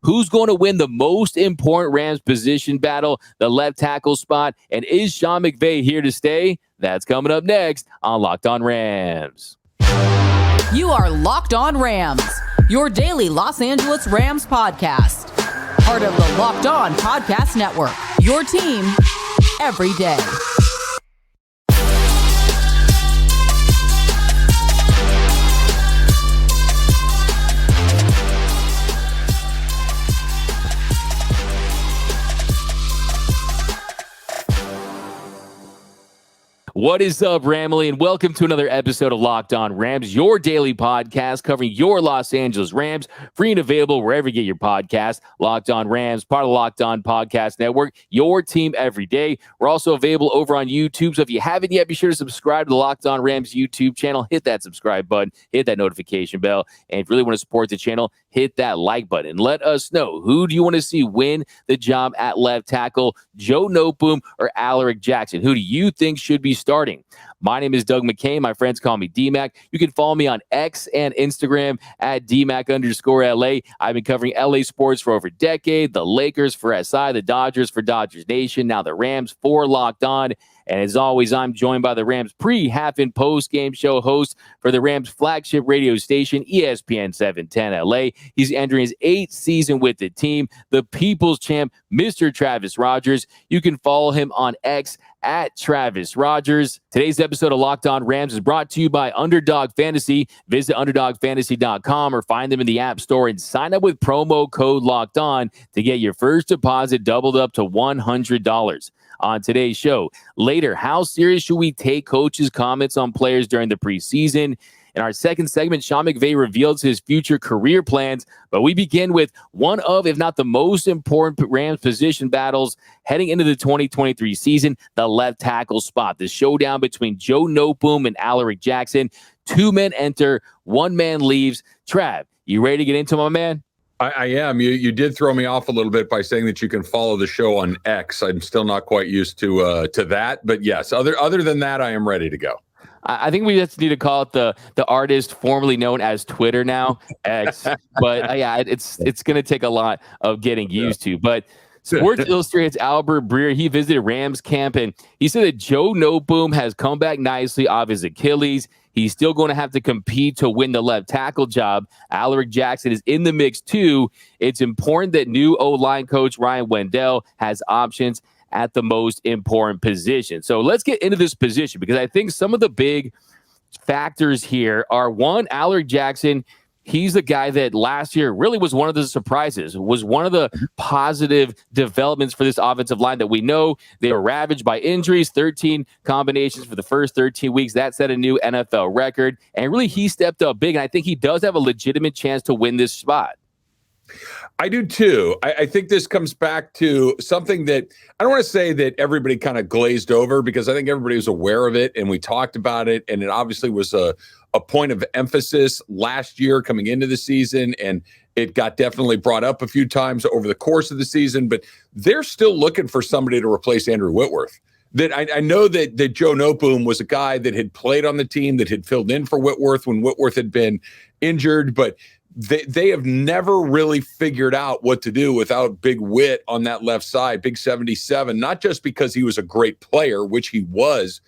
Who's going to win the most important Rams position battle, the left tackle spot? And is Sean McVay here to stay? That's coming up next on Locked On Rams. You are Locked On Rams, your daily Los Angeles Rams podcast. Part of the Locked On Podcast Network, your team every day. What is up, Ramily, and welcome to another episode of Locked On Rams, your daily podcast covering your Los Angeles Rams, free and available wherever you get your podcast. Locked On Rams, part of the Locked On Podcast Network, your team every day. We're also available over on YouTube, so if you haven't yet, be sure to subscribe to the Locked On Rams YouTube channel. Hit that subscribe button, hit that notification bell, and if you really want to support the channel, hit that like button. Let us know, who do you want to see win the job at left tackle, Joe Noteboom or Alaric Jackson? Who do you think should be starting? My name is Doug McCain. My friends call me DMAC. You can follow me on X and Instagram at DMAC_LA. I've been covering LA sports for over a decade. The Lakers for SI, the Dodgers for Dodgers Nation, now the Rams for Locked On. And as always, I'm joined by the Rams half and post-game show host for the Rams flagship radio station, ESPN 710 LA. He's entering his 8th season with the team, the People's Champ, Mr. Travis Rogers. You can follow him on X at Travis Rogers. Today's episode of Locked On Rams is brought to you by Underdog Fantasy. Visit UnderdogFantasy.com or find them in the App Store and sign up with promo code Locked On to get your first deposit doubled up to $100. On today's show, later, how serious should we take coaches' comments on players during the preseason? In our second segment, Sean McVay reveals his future career plans, but we begin with one of, if not the most important Rams position battles heading into the 2023 season, the left tackle spot. The showdown between Joe Noteboom and Alaric Jackson. 2 men enter, 1 man leaves. Trav, you ready to get into, my man? I am. You did throw me off a little bit by saying that you can follow the show on X. I'm still not quite used to that, but yes, other than that, I am ready to go. I think we just need to call it the artist formerly known as Twitter now, X. But yeah, it's going to take a lot of getting used to. But Sports Illustrated's Albert Breer, he visited Rams camp, and he said that Joe Noteboom has come back nicely off his Achilles. He's still going to have to compete to win the left tackle job. Alaric Jackson is in the mix too. It's important that new O-line coach Ryan Wendell has options at the most important position. So let's get into this position, because I think some of the big factors here are, one, Alaric Jackson. He's the guy that last year really was one of the surprises, was one of the positive developments for this offensive line that we know they were ravaged by injuries, 13 combinations for the first 13 weeks. That set a new NFL record. And really, he stepped up big. And I think he does have a legitimate chance to win this spot. I do too. I think this comes back to something that I don't want to say that everybody kind of glazed over, because I think everybody was aware of it and we talked about it. And it obviously was a point of emphasis last year coming into the season. And it got definitely brought up a few times over the course of the season. But they're still looking for somebody to replace Andrew Whitworth. That I know that Joe Noteboom was a guy that had played on the team, that had filled in for Whitworth when Whitworth had been injured. But they have never really figured out what to do without Big Whit on that left side, Big 77, not just because he was a great player, which he was,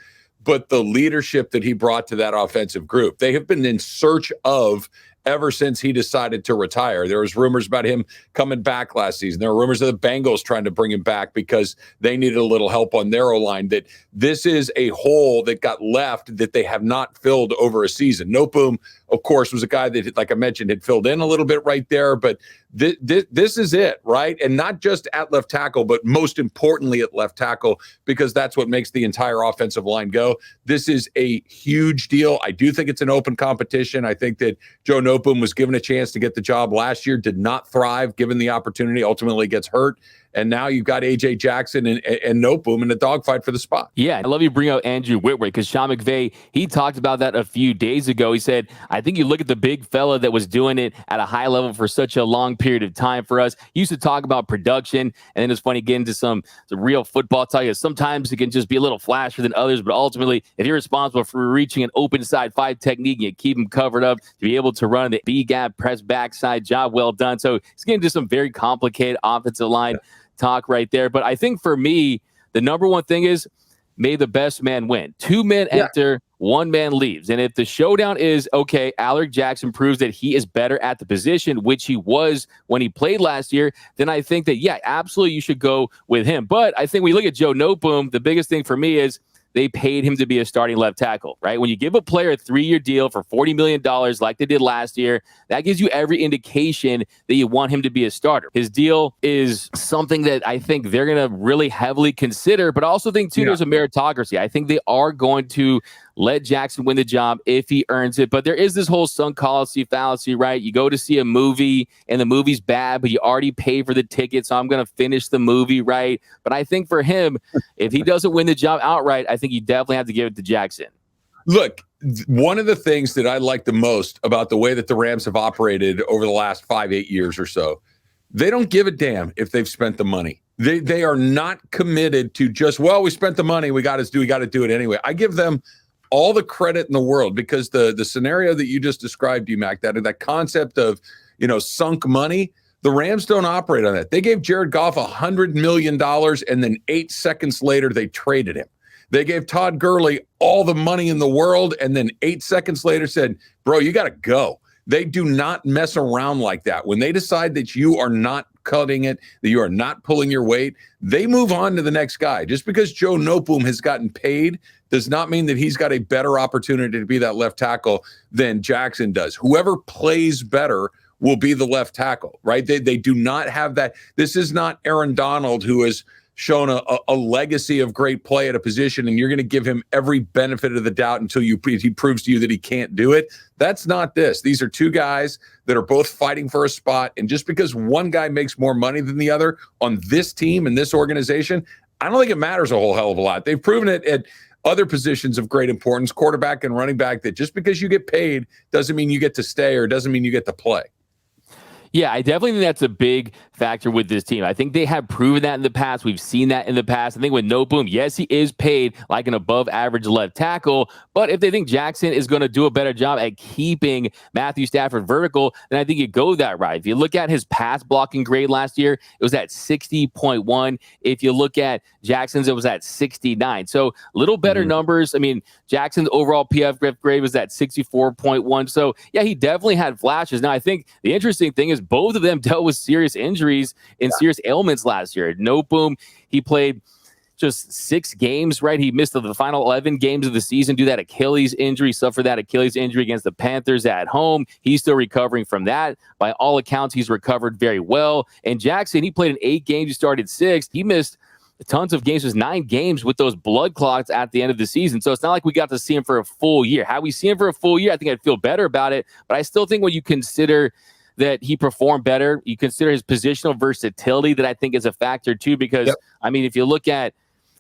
but the leadership that he brought to that offensive group. They have been in search of ever since he decided to retire. There was rumors about him coming back last season. There were rumors of the Bengals trying to bring him back because they needed a little help on their O-line. That this is a hole that got left that they have not filled over a season. Noteboom, of course, was a guy that, like I mentioned, had filled in a little bit right there, but this is it, right? And not just at left tackle, but most importantly at left tackle, because that's what makes the entire offensive line go. This is a huge deal. I do think it's an open competition. I think that Joe Noteboom was given a chance to get the job last year, did not thrive given the opportunity, ultimately gets hurt. and now you've got AJ Jackson and Noteboom in a dogfight for the spot. Yeah, I love you bring out Andrew Whitworth because Sean McVay, he talked about that a few days ago. He said, I think you look at the big fella that was doing it at a high level for such a long period of time for us. He used to talk about production, and then it's funny getting into some real football talk. Sometimes it can just be a little flashier than others, but ultimately, if you're responsible for reaching an open side 5 technique, you keep them covered up to be able to run the B-gap press backside, job well done. So he's getting into some very complicated offensive line talk right there. But I think for me, the number one thing is may the best man win. 2 men enter, 1 man leaves. And if the showdown is, okay, Alaric Jackson proves that he is better at the position, which he was when he played last year, then I think that, yeah, absolutely you should go with him. But I think when you look at Joe Noteboom, the biggest thing for me is they paid him to be a starting left tackle, right? When you give a player a 3-year deal for $40 million like they did last year, that gives you every indication that you want him to be a starter. His deal is something that I think they're going to really heavily consider, but I also think, too, there's a meritocracy. I think they are going to let Jackson win the job if he earns it. But there is this whole sunk cost fallacy, right? You go to see a movie and the movie's bad, but you already paid for the ticket, so I'm going to finish the movie, right? But I think for him, if he doesn't win the job outright, I think you definitely have to give it to Jackson. Look, one of the things that I like the most about the way that the Rams have operated over the last 5-8 years or so, they don't give a damn if they've spent the money. They are not committed to just, well, we spent the money, we got to do it anyway. I give them all the credit in the world because the scenario that you just described, Mac, that concept of, sunk money, the Rams don't operate on that. They gave Jared Goff $100 million, and then 8 seconds later, they traded him. They gave Todd Gurley all the money in the world, and then 8 seconds later said, bro, you got to go. They do not mess around like that. When they decide that you are not cutting it, that you are not pulling your weight, they move on to the next guy. Just because Joe Noteboom has gotten paid does not mean that he's got a better opportunity to be that left tackle than Jackson does. Whoever plays better will be the left tackle, right? They do not have that. This is not Aaron Donald, who has shown a legacy of great play at a position, and you're going to give him every benefit of the doubt until he proves to you that he can't do it. That's not this. These are 2 guys that are both fighting for a spot, and just because one guy makes more money than the other on this team and this organization, I don't think it matters a whole hell of a lot. They've proven it at other positions of great importance, quarterback and running back, that just because you get paid doesn't mean you get to stay or doesn't mean you get to play. Yeah, I definitely think that's a big factor with this team. I think they have proven that in the past. We've seen that in the past. I think with Noteboom, yes, he is paid like an above-average left tackle, but if they think Jackson is going to do a better job at keeping Matthew Stafford vertical, then I think you go that route. If you look at his pass blocking grade last year, it was at 60.1. If you look at Jackson's, it was at 69. So a little better numbers. I mean, Jackson's overall PFF grade was at 64.1. So, yeah, he definitely had flashes. Now, I think the interesting thing is both of them dealt with serious injuries and serious ailments last year. Noteboom, he played just 6 games, right? He missed the final 11 games of the season due to that Achilles injury, suffered that Achilles injury against the Panthers at home. He's still recovering from that. By all accounts, he's recovered very well. And Jackson, he played in 8 games. He started 6. He missed tons of games. It was 9 games with those blood clots at the end of the season. So it's not like we got to see him for a full year. Had we seen him for a full year, I think I'd feel better about it. But I still think when you consider that he performed better, you consider his positional versatility, that I think is a factor too, because I mean, if you look at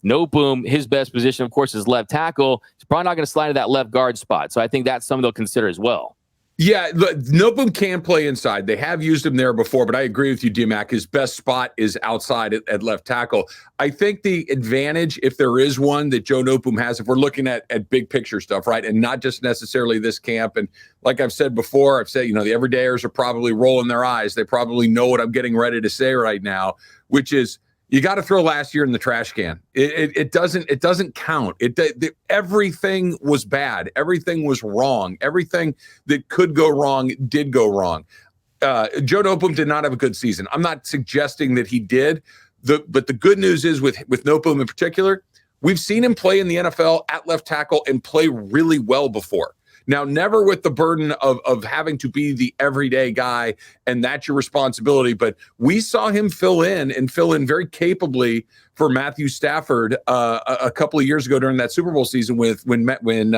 Noteboom, his best position, of course, is left tackle. He's probably not going to slide to that left guard spot. So I think that's something they'll consider as well. Yeah, Noteboom can play inside. They have used him there before, but I agree with you, D-Mac. His best spot is outside at left tackle. I think the advantage, if there is one, that Joe Noteboom has, if we're looking at big picture stuff, right, and not just necessarily this camp. And like I've said before, the everydayers are probably rolling their eyes. They probably know what I'm getting ready to say right now, which is, you got to throw last year in the trash can. It doesn't count. Everything was bad. Everything was wrong. Everything that could go wrong did go wrong. Joe Noteboom did not have a good season. I'm not suggesting that he did. But the good news is with Noteboom in particular, we've seen him play in the NFL at left tackle and play really well before. Now, never with the burden of having to be the everyday guy, and that's your responsibility. But we saw him fill in very capably for Matthew Stafford a couple of years ago during that Super Bowl season when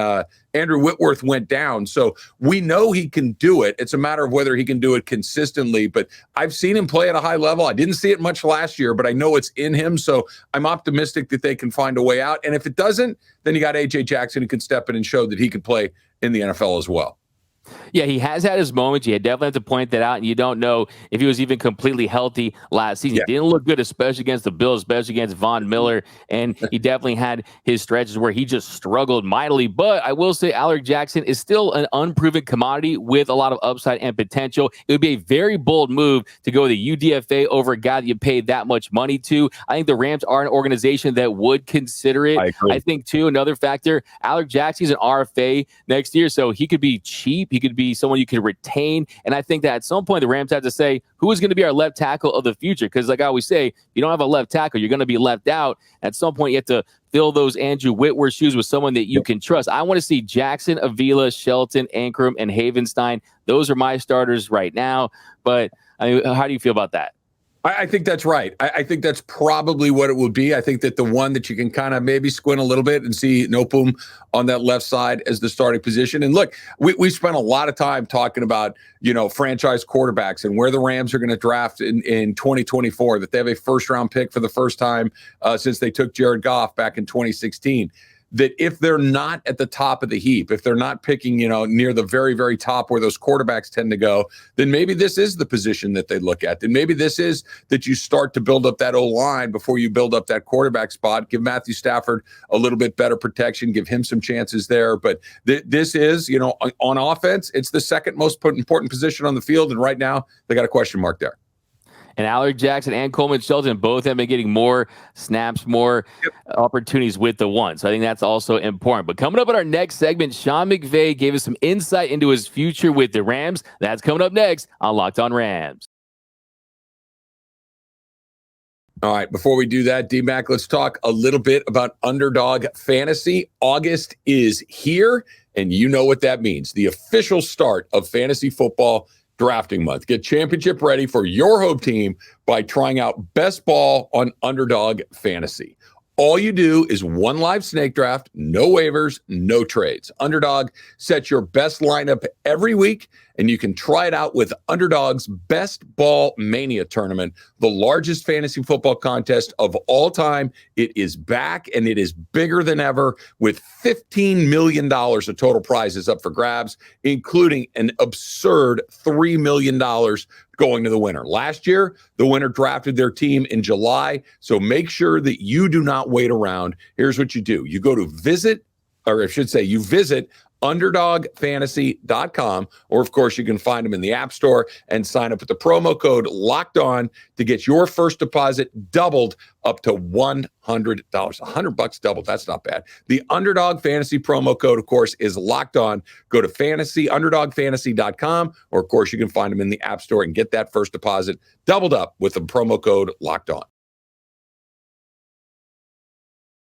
Andrew Whitworth went down. So we know he can do it. It's a matter of whether he can do it consistently. But I've seen him play at a high level. I didn't see it much last year, but I know it's in him. So I'm optimistic that they can find a way out. And if it doesn't, then you got A.J. Jackson who can step in and show that he can play in the NFL as well. Yeah, he has had his moments. You definitely have to point that out, and you don't know if he was even completely healthy last season. Yeah. He didn't look good, especially against the Bills, especially against Von Miller, and he definitely had his stretches where he just struggled mightily. But I will say Alaric Jackson is still an unproven commodity with a lot of upside and potential. It would be a very bold move to go the UDFA over a guy that you paid that much money to. I think the Rams are an organization that would consider it. I think, too, another factor, Alaric Jackson's an RFA next year, so he could be cheap. He could be someone you could retain. And I think that at some point the Rams have to say, who is going to be our left tackle of the future? Because like I always say, if you don't have a left tackle, you're going to be left out. At some point you have to fill those Andrew Whitworth shoes with someone that you can trust. I want to see Jackson, Avila, Shelton, Ankrum, and Havenstein. Those are my starters right now. But I mean, how do you feel about that? I think that's right. I think that's probably what it would be. I think that the one that you can kind of maybe squint a little bit and see Noteboom on that left side as the starting position. And look, we spent a lot of time talking about, franchise quarterbacks and where the Rams are going to draft in 2024, that they have a first-round pick for the first time since they took Jared Goff back in 2016. That if they're not at the top of the heap, if they're not picking, near the very, very top where those quarterbacks tend to go, then maybe this is the position that they look at. Then maybe this is that you start to build up that O-line before you build up that quarterback spot. Give Matthew Stafford a little bit better protection. Give him some chances there. But this is, on offense, it's the second most important position on the field. And right now, they got a question mark there. And Alaric Jackson and Coleman Shelton both have been getting more snaps, more opportunities with the one. So I think that's also important. But coming up in our next segment, Sean McVay gave us some insight into his future with the Rams. That's coming up next on Locked On Rams. All right, before we do that, D-Mac, let's talk a little bit about Underdog Fantasy. August is here, and you know what that means. The official start of fantasy football drafting month. Get championship ready for your home team by trying out Best Ball on Underdog Fantasy. All you do is one live snake draft, no waivers, no trades. Underdog sets your best lineup every week, and you can try it out with Underdog's Best Ball Mania tournament, the largest fantasy football contest of all time. It is back, and it is bigger than ever, with $15 million of total prizes up for grabs, including an absurd $3 million going to the winner. Last year, the winner drafted their team in July, so make sure that you do not wait around. Here's what you do. You go to visit underdogfantasy.com, or of course you can find them in the App Store and sign up with the promo code Locked On to get your first deposit doubled up to $100. $100 doubled. That's not bad. The Underdog Fantasy promo code, of course, is Locked On. Go to underdogfantasy.com, or of course you can find them in the App Store and get that first deposit doubled up with the promo code Locked On.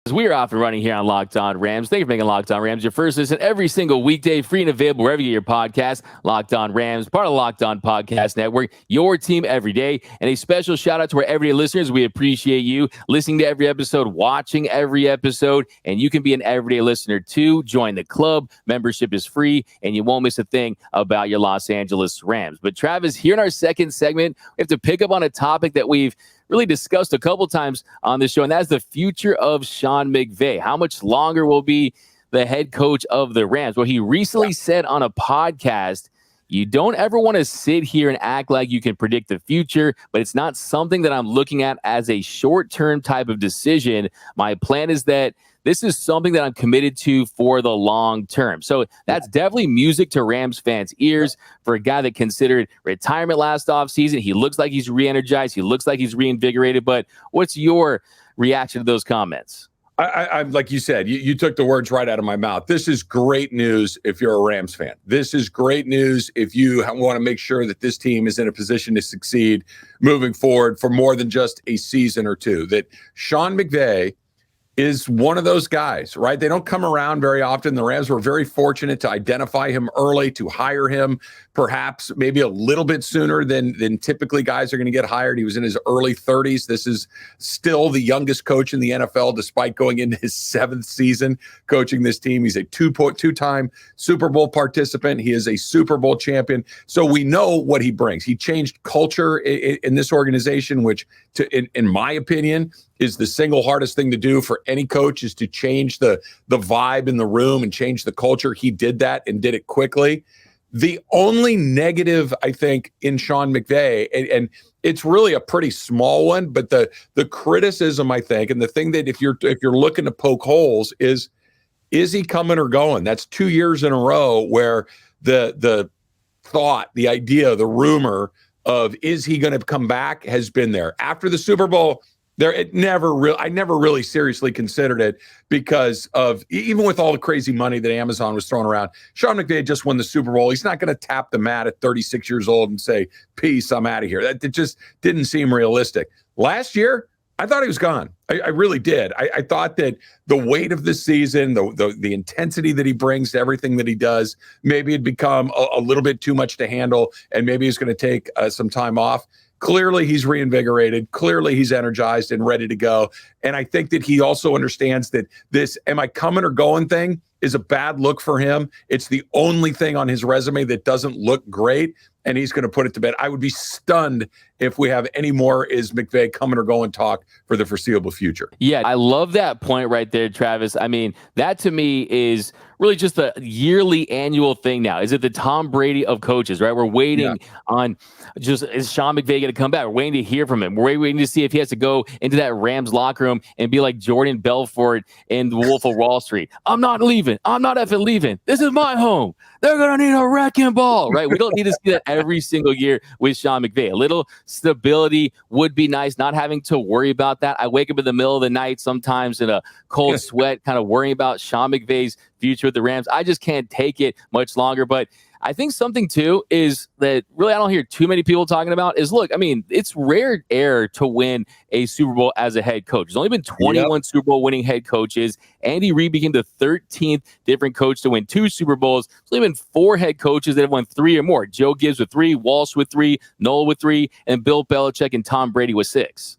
We are off and running here on Locked On Rams. Thank you for making Locked On Rams your first listen every single weekday, free and available wherever you get your podcast. Locked On Rams, part of the Locked On Podcast Network, your team every day. And a special shout out to our everyday listeners. We appreciate you listening to every episode, watching every episode, and you can be an everyday listener too. Join the club. Membership is free, and you won't miss a thing about your Los Angeles Rams. But Travis, here in our second segment, we have to pick up on a topic that we've really discussed a couple times on this show, and that's the future of Sean McVay. How much longer will be the head coach of the Rams? Well, he recently said on a podcast, you don't ever want to sit here and act like you can predict the future, but it's not something that I'm looking at as a short-term type of decision. My plan is that this is something that I'm committed to for the long term. So that's definitely music to Rams fans' ears for a guy that considered retirement last offseason. He looks like he's re-energized. He looks like he's reinvigorated. But what's your reaction to those comments? I'm like you said, you took the words right out of my mouth. This is great news if you're a Rams fan. This is great news if you want to make sure that this team is in a position to succeed moving forward for more than just a season or two. That Sean McVay is one of those guys, right? They don't come around very often. The Rams were very fortunate to identify him early, to hire him perhaps maybe a little bit sooner than typically guys are going to get hired. He was in his early 30s. This is still the youngest coach in the NFL, despite going into his 7th season coaching this team. He's a two-time Super Bowl participant. He is a Super Bowl champion. So we know what he brings. He changed culture in this organization, which, in my opinion, is the single hardest thing to do for any coach, is to change the vibe in the room and change the culture. He did that and did it quickly. The only negative, I think, in Sean McVay, and it's really a pretty small one, but the criticism, I think, and the thing that if you're looking to poke holes is he coming or going? That's 2 years in a row where the thought, the idea, the rumor of is he going to come back has been there. After the Super Bowl, I never really seriously considered it because of, even with all the crazy money that Amazon was throwing around, Sean McVay just won the Super Bowl. He's not going to tap the mat at 36 years old and say, peace, I'm out of here. That just didn't seem realistic. Last year, I thought he was gone. I really did. I thought that the weight of the season, the intensity that he brings to everything that he does, maybe it'd become a little bit too much to handle, and maybe he's going to take some time off. Clearly, he's reinvigorated. Clearly, he's energized and ready to go. And I think that he also understands that this am I coming or going thing is a bad look for him. It's the only thing on his resume that doesn't look great, and he's going to put it to bed. I would be stunned if we have any more is McVay coming or going talk for the foreseeable future. Yeah, I love that point right there, Travis. I mean, that to me is really just a yearly annual thing now. Is it the Tom Brady of coaches, right? We're waiting on just, is Sean McVay going to come back? We're waiting to hear from him. We're waiting to see if he has to go into that Rams locker room and be like Jordan Belfort in The Wolf of Wall Street. I'm not leaving. I'm not effing leaving. This is my home. They're going to need a wrecking ball, right? We don't need to see that every single year with Sean McVay. A little stability would be nice, not having to worry about that. I wake up in the middle of the night sometimes in a cold sweat, kind of worrying about Sean McVay's future with the Rams. I just can't take it much longer. But I think something too is that really I don't hear too many people talking about is, look, I mean, it's rare air to win a Super Bowl as a head coach. There's only been 21 Super Bowl winning head coaches. Andy Reid became the 13th different coach to win 2 Super Bowls. There's only been 4 head coaches that have won 3 or more. Joe Gibbs with 3, Walsh with 3, Noel with 3, and Bill Belichick and Tom Brady with 6.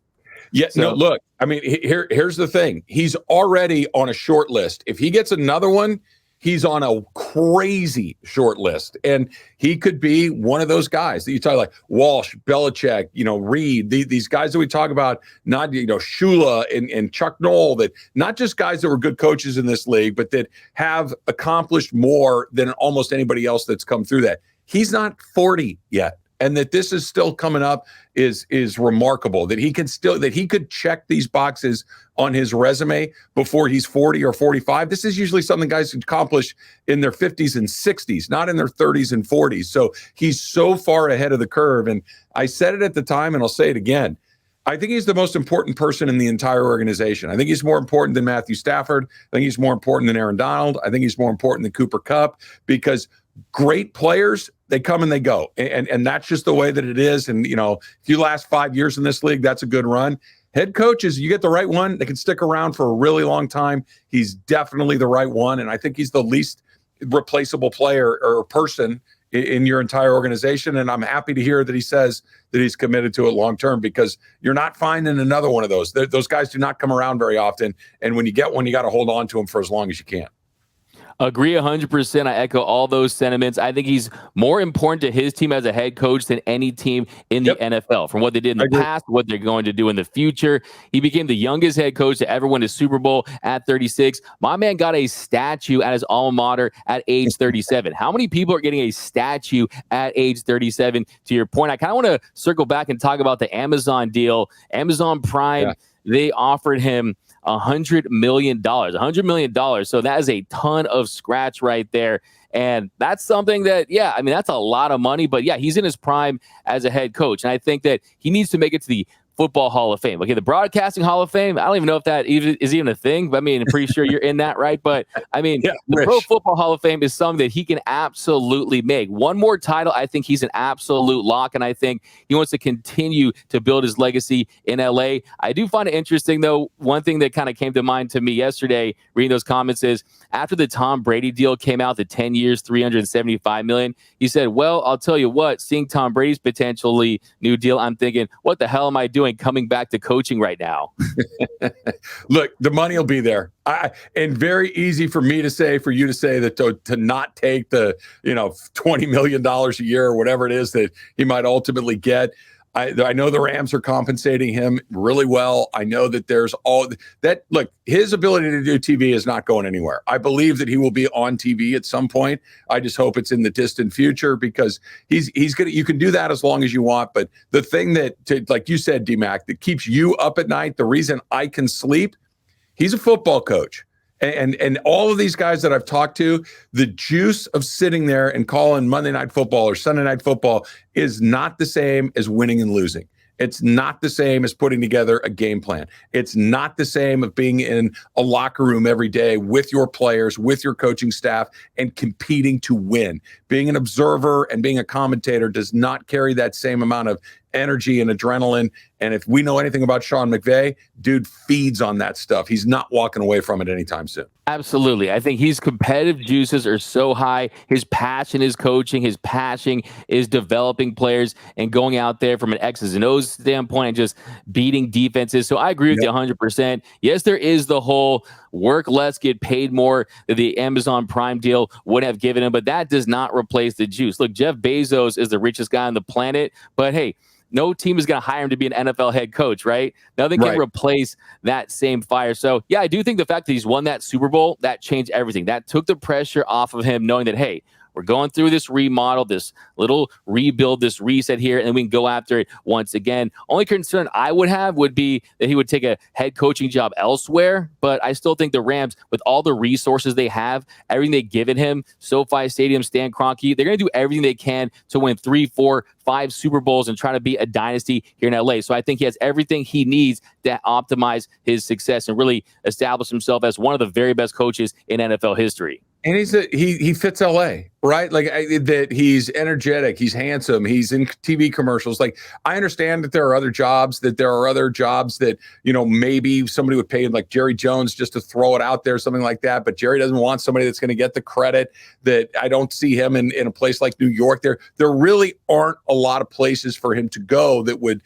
Yeah, so, no, look, I mean, here's the thing. He's already on a short list. If he gets another one, he's on a crazy short list. And he could be one of those guys that you talk like Walsh, Belichick, Reed, these guys that we talk about, not, Shula and Chuck Noll, that not just guys that were good coaches in this league, but that have accomplished more than almost anybody else that's come through that. He's not 40 yet. And that this is still coming up is remarkable. That he could check these boxes on his resume before he's 40 or 45. This is usually something guys accomplish in their 50s and 60s, not in their 30s and 40s. So he's so far ahead of the curve. And I said it at the time, and I'll say it again. I think he's the most important person in the entire organization. I think he's more important than Matthew Stafford. I think he's more important than Aaron Donald. I think he's more important than Cooper Kupp, because great players, they come and they go. And that's just the way that it is. And, if you last 5 years in this league, that's a good run. Head coaches, you get the right one, they can stick around for a really long time. He's definitely the right one. And I think he's the least replaceable player or person in your entire organization. And I'm happy to hear that he says that he's committed to it long-term, because you're not finding another one of those. Those guys do not come around very often. And when you get one, you got to hold on to them for as long as you can. Agree 100%. I echo all those sentiments. I think he's more important to his team as a head coach than any team in the NFL. From what they did in the past, what they're going to do in the future. He became the youngest head coach to ever win a Super Bowl at 36. My man got a statue at his alma mater at age 37. How many people are getting a statue at age 37? To your point, I kind of want to circle back and talk about the Amazon deal. Amazon Prime, they offered him $100 million. So that is a ton of scratch right there. And that's something that, that's a lot of money. But he's in his prime as a head coach. And I think that he needs to make it to the Football Hall of Fame. Okay, the Broadcasting Hall of Fame, I don't even know if that is even a thing, but I mean, I'm pretty sure you're in that, right? But I mean, the Pro Football Hall of Fame is something that he can absolutely make. One more title, I think he's an absolute lock, and I think he wants to continue to build his legacy in LA. I do find it interesting, though. One thing that kind of came to mind to me yesterday, reading those comments, is after the Tom Brady deal came out, the 10 years, $375 million, he said, well, I'll tell you what, seeing Tom Brady's potentially new deal, I'm thinking, what the hell am I doing coming back to coaching right now? Look, the money will be there. And very easy for me to say, for you to say that to not take the, $20 million a year or whatever it is that he might ultimately get. I know the Rams are compensating him really well. I know that there's all that. Look, his ability to do TV is not going anywhere. I believe that he will be on TV at some point. I just hope it's in the distant future, because he's gonna. You can do that as long as you want. But the thing that, like you said, D-Mac, that keeps you up at night, the reason I can sleep, he's a football coach. And all of these guys that I've talked to, the juice of sitting there and calling Monday Night Football or Sunday Night Football is not the same as winning and losing. It's not the same as putting together a game plan. It's not the same of being in a locker room every day with your players, with your coaching staff, and competing to win. Being an observer and being a commentator does not carry that same amount of energy and adrenaline. And if we know anything about Sean McVay, dude feeds on that stuff. He's not walking away from it anytime soon. Absolutely. I think his competitive juices are so high. His passion is coaching. His passion is developing players and going out there from an X's and O's standpoint and just beating defenses. So I agree with you 100%. Yes, there is the whole work less, get paid more that the Amazon Prime deal would have given him, but that does not replace the juice. Look, Jeff Bezos is the richest guy on the planet, but hey, no team is going to hire him to be an NFL head coach, right? Nothing can replace that same fire. So, yeah, I do think the fact that he's won that Super Bowl, that changed everything. That took the pressure off of him, knowing that, hey, we're going through this remodel, this little rebuild, this reset here, and we can go after it once again. Only concern I would have would be that he would take a head coaching job elsewhere, but I still think the Rams, with all the resources they have, everything they've given him, SoFi Stadium, Stan Kroenke, they're going to do everything they can to win 3, 4, 5 Super Bowls and try to be a dynasty here in LA. So I think he has everything he needs to optimize his success and really establish himself as one of the very best coaches in NFL history. And he fits LA, right? Like that he's energetic, he's handsome, he's in TV commercials. Like, I understand that there are other jobs that, maybe somebody would pay like Jerry Jones just to throw it out there, something like that. But Jerry doesn't want somebody that's going to get the credit. That I don't see him in a place like New York. There really aren't a lot of places for him to go that would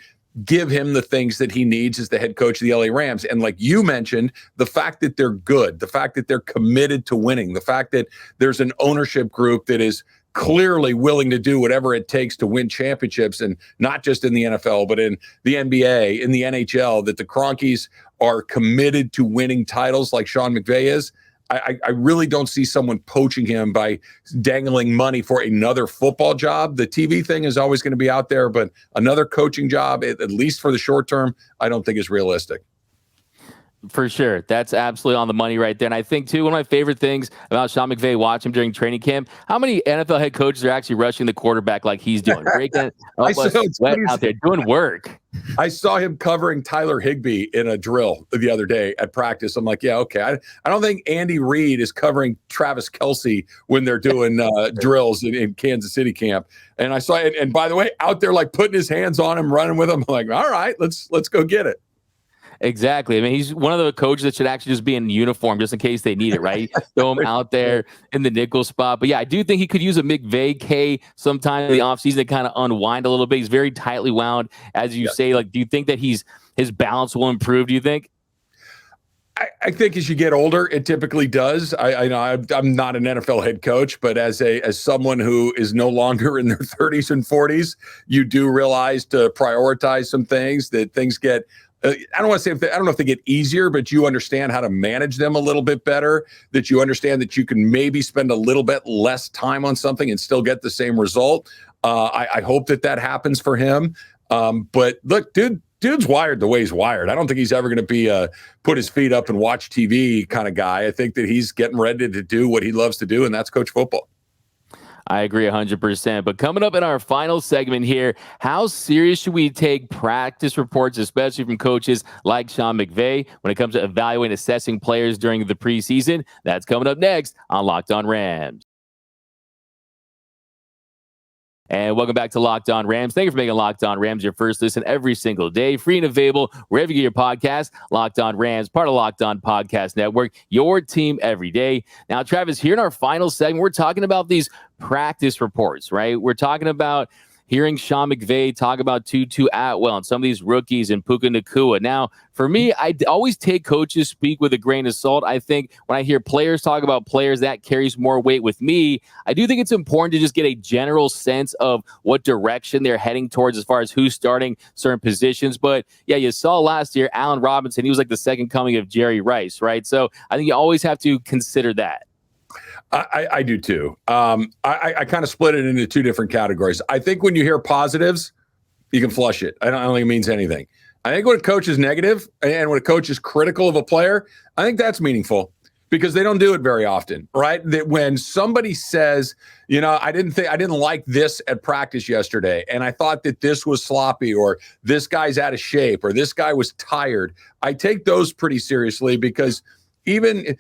give him the things that he needs as the head coach of the LA Rams. And like you mentioned, the fact that they're good, the fact that they're committed to winning, the fact that there's an ownership group that is clearly willing to do whatever it takes to win championships, and not just in the NFL, but in the NBA, in the NHL, that the Kroenkes are committed to winning titles like Sean McVay is. I really don't see someone poaching him by dangling money for another football job. The TV thing is always going to be out there, but another coaching job, at least for the short term, I don't think is realistic. For sure. That's absolutely on the money right there. And I think, too, one of my favorite things about Sean McVay, watch him during training camp, how many NFL head coaches are actually rushing the quarterback like he's doing? Out there doing work. I saw him covering Tyler Higbee in a drill the other day at practice. I'm like, yeah, okay. I don't think Andy Reid is covering Travis Kelce when they're doing drills in Kansas City camp. And I saw it. And by the way, out there, like putting his hands on him, running with him. I'm like, all right, let's go get it. Exactly. I mean, he's one of the coaches that should actually just be in uniform just in case they need it, right? Throw him out there in the nickel spot. But yeah, I do think he could use a McVay K sometime in the offseason to kind of unwind a little bit. He's very tightly wound, as you say. Like, do you think that his balance will improve, do you think? I think as you get older, it typically does. I know I'm not an NFL head coach, but as someone who is no longer in their 30s and 40s, you do realize to prioritize some things, that things get I don't want to say I don't know if they get easier, but you understand how to manage them a little bit better, that you understand that you can maybe spend a little bit less time on something and still get the same result. I hope that happens for him. But look, dude's wired the way he's wired. I don't think he's ever going to be a put his feet up and watch TV kind of guy. I think that he's getting ready to do what he loves to do, and that's coach football. I agree 100%. But coming up in our final segment here, how serious should we take practice reports, especially from coaches like Sean McVay, when it comes to evaluating, assessing players during the preseason? That's coming up next on Locked On Rams. And welcome back to Locked On Rams. Thank you for making Locked On Rams your first listen every single day. Free and available wherever you get your podcast. Locked On Rams, part of Locked On Podcast Network, your team every day. Now, Travis, here in our final segment, we're talking about these practice reports, right? We're talking about hearing Sean McVay talk about Tutu Atwell and some of these rookies and Puka Nacua. Now, for me, I always take coaches speak with a grain of salt. I think when I hear players talk about players, that carries more weight with me. I do think it's important to just get a general sense of what direction they're heading towards as far as who's starting certain positions. But yeah, you saw last year, Allen Robinson, he was like the second coming of Jerry Rice, right? So I think you always have to consider that. I do too. I kind of split it into two different categories. I think when you hear positives, you can flush it. I don't think it means anything. I think when a coach is negative and when a coach is critical of a player, I think that's meaningful because they don't do it very often, right? That when somebody says, I didn't like this at practice yesterday, and I thought that this was sloppy, or this guy's out of shape, or this guy was tired. I take those pretty seriously because even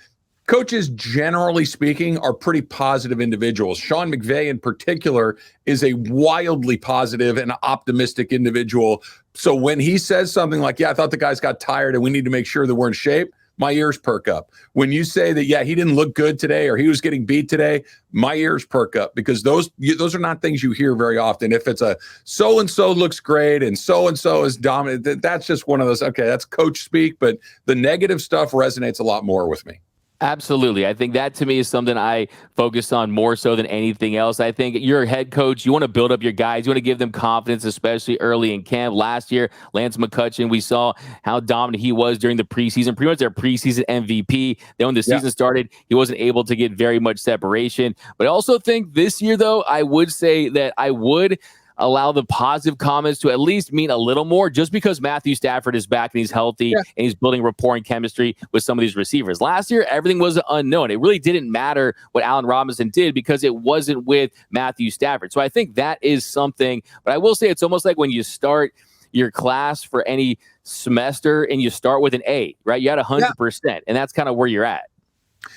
coaches, generally speaking, are pretty positive individuals. Sean McVay, in particular, is a wildly positive and optimistic individual. So when he says something like, I thought the guys got tired and we need to make sure that we're in shape, my ears perk up. When you say that, he didn't look good today or he was getting beat today, my ears perk up because those are not things you hear very often. If it's a so-and-so looks great and so-and-so is dominant, that's just one of those, okay, that's coach speak, but the negative stuff resonates a lot more with me. Absolutely. I think that to me is something I focus on more so than anything else. I think you're a head coach. You want to build up your guys. You want to give them confidence, especially early in camp. Last year, Lance McCutcheon, we saw how dominant he was during the preseason, pretty much their preseason MVP. Then when the season started, he wasn't able to get very much separation. But I also think this year, though, I would say that I would allow the positive comments to at least mean a little more just because Matthew Stafford is back and he's healthy and he's building rapport and chemistry with some of these receivers. Last year, everything was unknown. It really didn't matter what Allen Robinson did because it wasn't with Matthew Stafford. So I think that is something, but I will say it's almost like when you start your class for any semester and you start with an A, right? You had 100%, and that's kind of where you're at.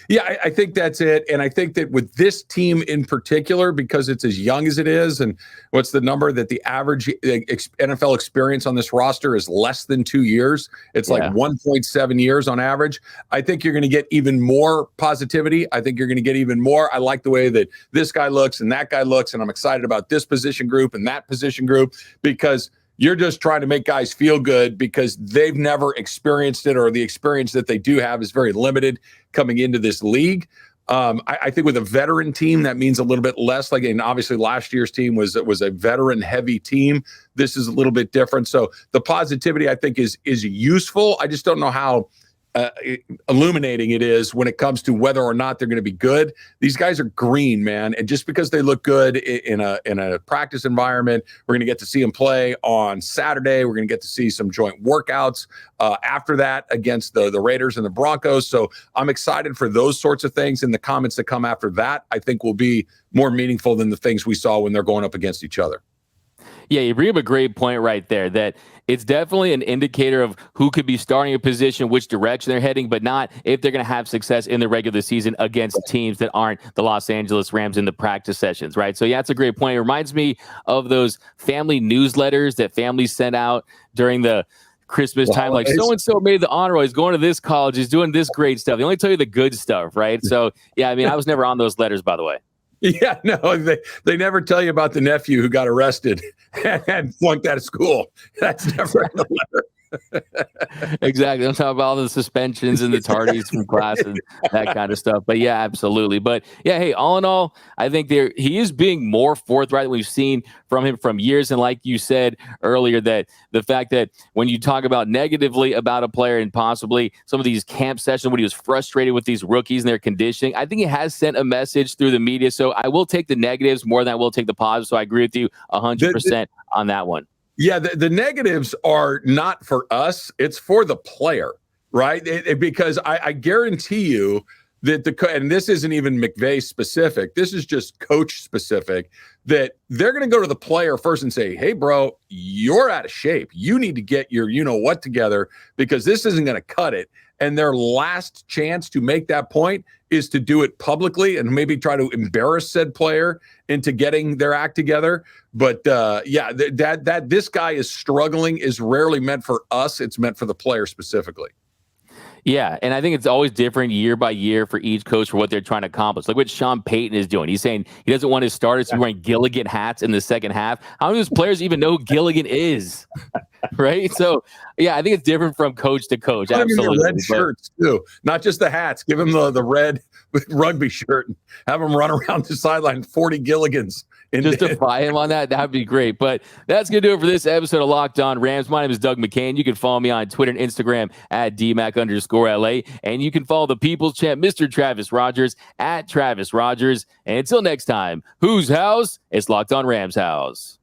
Yeah, I think that's it. And I think that with this team in particular, because it's as young as it is, and what's the number that the average NFL experience on this roster is less than 2 years. It's like 1.7 years on average. I think you're going to get even more positivity. I think you're going to get even more. I like the way that this guy looks and that guy looks, and I'm excited about this position group and that position group because you're just trying to make guys feel good because they've never experienced it, or the experience that they do have is very limited coming into this league. I think with a veteran team, that means a little bit less. And obviously last year's team was a veteran-heavy team. This is a little bit different. So the positivity, I think, is useful. I just don't know how illuminating it is when it comes to whether or not they're going to be good. These guys are green, man. And just because they look good in a practice environment, we're going to get to see them play on Saturday. We're going to get to see some joint workouts after that against the Raiders and the Broncos. So I'm excited for those sorts of things. And the comments that come after that, I think, will be more meaningful than the things we saw when they're going up against each other. Yeah, you bring up a great point right there that it's definitely an indicator of who could be starting a position, which direction they're heading, but not if they're going to have success in the regular season against teams that aren't the Los Angeles Rams in the practice sessions, right? So yeah, that's a great point. It reminds me of those family newsletters that families sent out during the Christmas time, like so-and-so made the honor roll, he's going to this college, he's doing this great stuff. They only tell you the good stuff, right? So yeah, I mean, I was never on those letters, by the way. Yeah, no, they never tell you about the nephew who got arrested and flunked out of school. That's never in the letter. Exactly. I'm talking about all the suspensions and the tardies from class and that kind of stuff. But yeah, absolutely. But yeah, hey, all in all, I think he is being more forthright than we've seen from him from years. And like you said earlier, that the fact that when you talk about negatively about a player and possibly some of these camp sessions when he was frustrated with these rookies and their conditioning, I think he has sent a message through the media. So I will take the negatives more than I will take the positives. So I agree with you 100% on that one. Yeah, the negatives are not for us. It's for the player, right? Because I guarantee you and this isn't even McVay specific. This is just coach specific, that they're going to go to the player first and say, hey, bro, you're out of shape. You need to get your what together, because this isn't going to cut it. And their last chance to make that point is to do it publicly and maybe try to embarrass said player into getting their act together. But that this guy is struggling is rarely meant for us. It's meant for the player specifically. Yeah, and I think it's always different year by year for each coach for what they're trying to accomplish. Like what Sean Payton is doing. He's saying he doesn't want his starters to be wearing Gilligan hats in the second half. How many of those players even know who Gilligan is? Right? So, yeah, I think it's different from coach to coach. Absolutely. Red shirts, too. Not just the hats. Give him the red rugby shirt and have him run around the sideline 40 Gilligans. Just defy him on that. That would be great. But that's going to do it for this episode of Locked On Rams. My name is Doug McCain. You can follow me on Twitter and Instagram at DMAC_LA. And you can follow the People's Champ, Mr. Travis Rogers, at Travis Rogers. And until next time, whose house? It's Locked On Rams house.